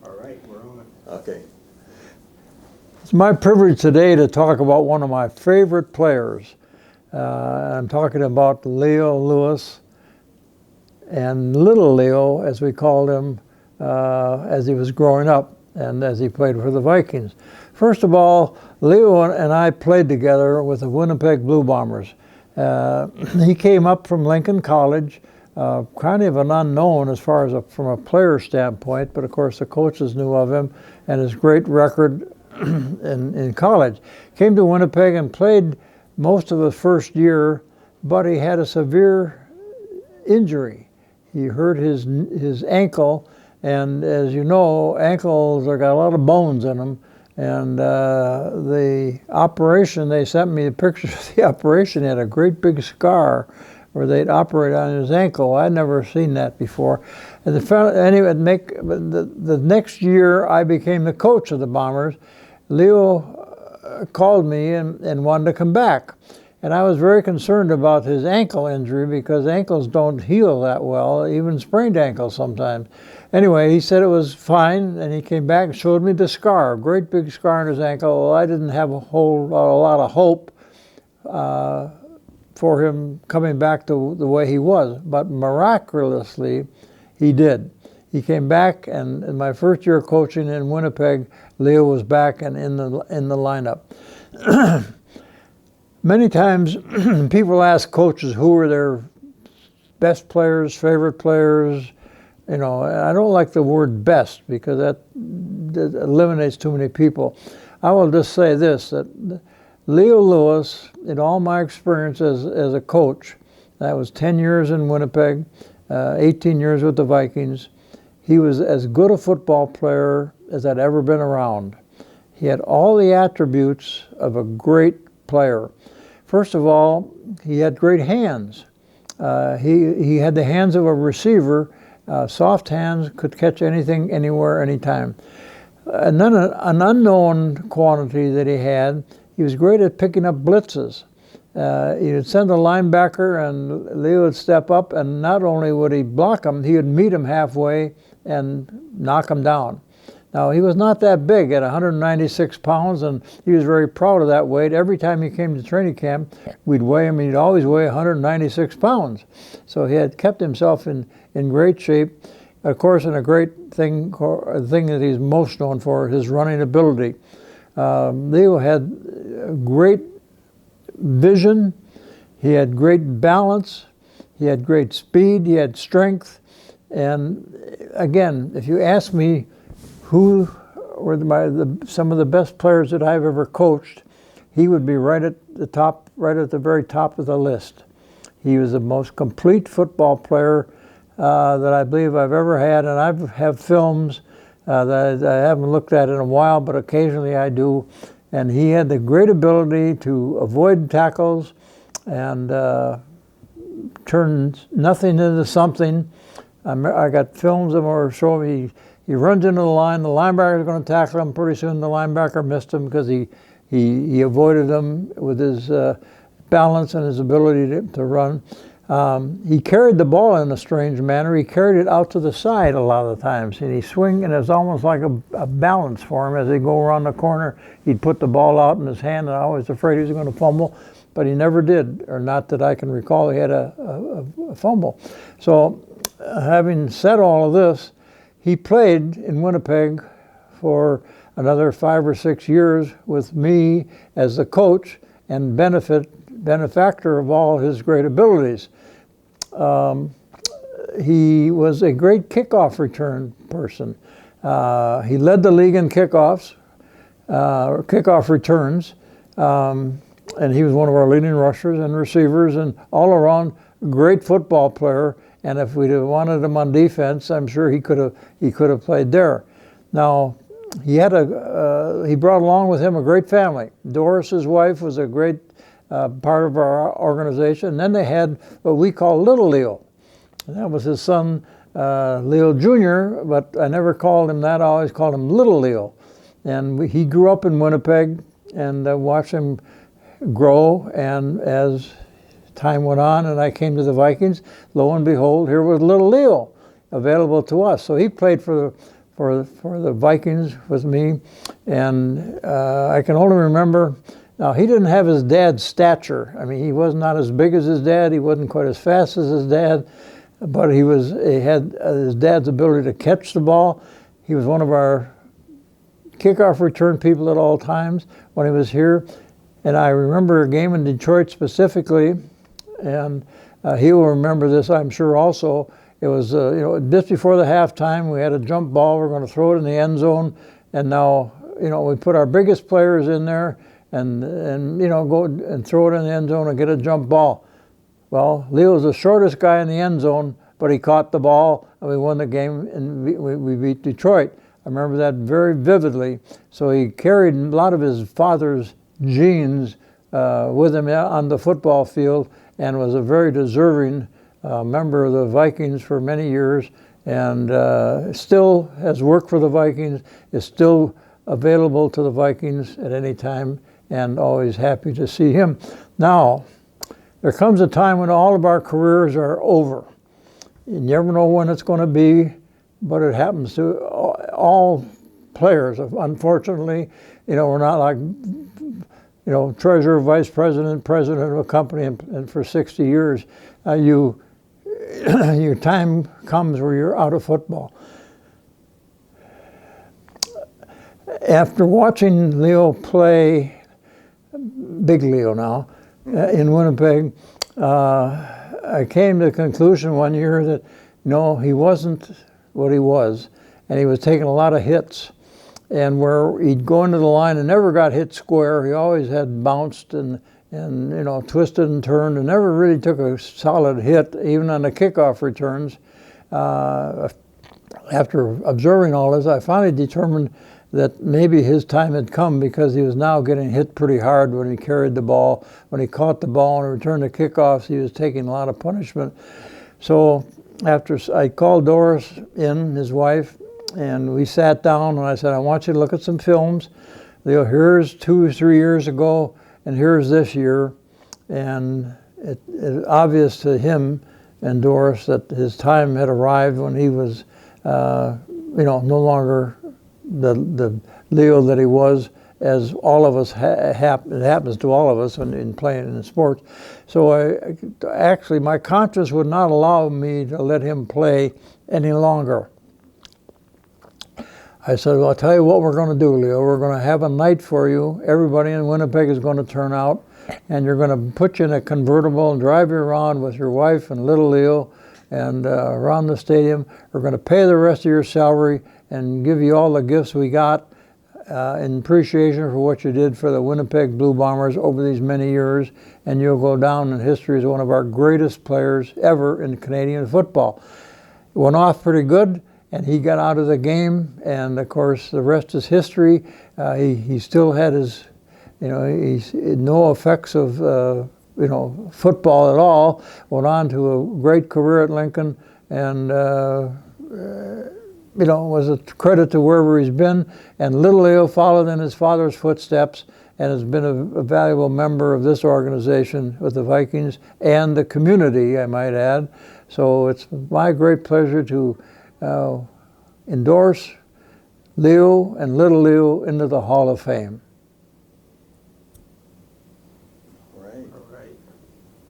All right, we're on it. Okay. It's my privilege today to talk about one of my favorite players. I'm talking about Leo Lewis, and Little Leo, as we called him, as he was growing up and as he played for the Vikings. First of all, Leo and I played together with the Winnipeg Blue Bombers. He came up from Lincoln College, kind of an unknown as far as from a player standpoint, but of course the coaches knew of him and his great record in college. Came to Winnipeg and played most of his first year, but he had a severe injury. He hurt his ankle, and as you know, ankles have got a lot of bones in them. And the operation, they sent me a picture of the operation. He had a great big scar where they'd operate on his ankle. I'd never seen that before. And the next year, I became the coach of the Bombers. Leo called me and wanted to come back. And I was very concerned about his ankle injury because ankles don't heal that well, even sprained ankles sometimes. Anyway, he said it was fine, and he came back and showed me the scar, a great big scar on his ankle. Well, I didn't have a lot of hope for him coming back to the way he was, but miraculously, he did. He came back, and in my first year coaching in Winnipeg, Leo was back and in the lineup. Many times, people ask coaches who are their best players, favorite players. You know, I don't like the word best because that eliminates too many people. I will just say this, that Leo Lewis, in all my experience as a coach, that was 10 years in Winnipeg, 18 years with the Vikings, he was as good a football player as I'd ever been around. He had all the attributes of a great player. First of all, he had great hands. He had the hands of a receiver, soft hands, could catch anything, anywhere, anytime. And then an unknown quantity that he was great at picking up blitzes. He would send a linebacker and Leo would step up, and not only would he block him, he would meet him halfway and knock him down. Now, he was not that big at 196 pounds, and he was very proud of that weight. Every time he came to training camp, we'd weigh him, and he'd always weigh 196 pounds. So he had kept himself in great shape. Of course, and a great thing that he's most known for, his running ability. Leo had great vision, he had great balance, he had great speed, he had strength. And again, if you ask me who were some of the best players that I've ever coached, he would be right at the very top of the list. He was the most complete football player that I believe I've ever had, and I have films that I haven't looked at in a while, but occasionally I do. And he had the great ability to avoid tackles and turn nothing into something. I got films of him where showing he runs into the line, the linebacker is going to tackle him. Pretty soon the linebacker missed him because he avoided him with his balance and his ability to run. He carried the ball in a strange manner. He carried it out to the side a lot of the times, and he'd swing, and it was almost like a balance for him. As he'd go around the corner, he'd put the ball out in his hand, and I was afraid he was going to fumble, but he never did, or not that I can recall he had a fumble. So having said all of this, he played in Winnipeg for another 5 or 6 years with me as the coach and benefactor of all his great abilities. He was a great kickoff return person. He led the league in kickoff returns, and he was one of our leading rushers and receivers, and all around great football player. And if we'd have wanted him on defense, I'm sure he could have played there. Now, he brought along with him a great family. Doris, his wife, was a great part of our organization. And then they had what we call Little Leo. And that was his son, Leo Jr., but I never called him that. I always called him Little Leo. And he grew up in Winnipeg, and watched him grow. And as time went on and I came to the Vikings, lo and behold, here was Little Leo available to us. So he played for for the Vikings with me, and I can only remember. Now, he didn't have his dad's stature. I mean, he was not as big as his dad. He wasn't quite as fast as his dad, but he had his dad's ability to catch the ball. He was one of our kickoff return people at all times when he was here. And I remember a game in Detroit specifically, and he will remember this, I'm sure, also. It was, just before the halftime, we had a jump ball. We're going to throw it in the end zone, and now, we put our biggest players in there, and go and throw it in the end zone and get a jump ball. Well, Leo was the shortest guy in the end zone, but he caught the ball, and we won the game, and we beat Detroit. I remember that very vividly. So he carried a lot of his father's genes with him on the football field, and was a very deserving member of the Vikings for many years, and still has worked for the Vikings, is still available to the Vikings at any time, and always happy to see him. Now, there comes a time when all of our careers are over. You never know when it's going to be, but it happens to all players. Unfortunately, we're not like, treasurer, vice president, president of a company, and for 60 years, your time comes where you're out of football. After watching Leo play, big Leo now, in Winnipeg, I came to the conclusion one year that, he wasn't what he was, and he was taking a lot of hits. And where he'd go into the line and never got hit square, he always had bounced and twisted and turned, and never really took a solid hit, even on the kickoff returns. After observing all this, I finally determined that maybe his time had come, because he was now getting hit pretty hard when he carried the ball. When he caught the ball and returned the kickoffs, he was taking a lot of punishment. So after I called Doris in, his wife, and we sat down, and I said, I want you to look at some films. Leo, here's 2 or 3 years ago, and here's this year. And it's obvious to him and Doris that his time had arrived when he was, no longer the Leo that he was, as all of us it happens to all of us in playing in sports. So actually my conscience would not allow me to let him play any longer. I said, well, I'll tell you what we're going to do, Leo. We're going to have a night for you. Everybody in Winnipeg is going to turn out, and you're going to put you in a convertible and drive you around with your wife and little Leo and around the stadium. We're going to pay the rest of your salary and give you all the gifts we got in appreciation for what you did for the Winnipeg Blue Bombers over these many years, and you'll go down in history as one of our greatest players ever in Canadian football. It went off pretty good, and he got out of the game, and of course the rest is history. He still had his, he's no effects of football at all. Went on to a great career at Lincoln, and was a credit to wherever he's been. And little Leo followed in his father's footsteps and has been a valuable member of this organization with the Vikings and the community, I might add. So it's my great pleasure to endorse Leo and little Leo into the Hall of Fame.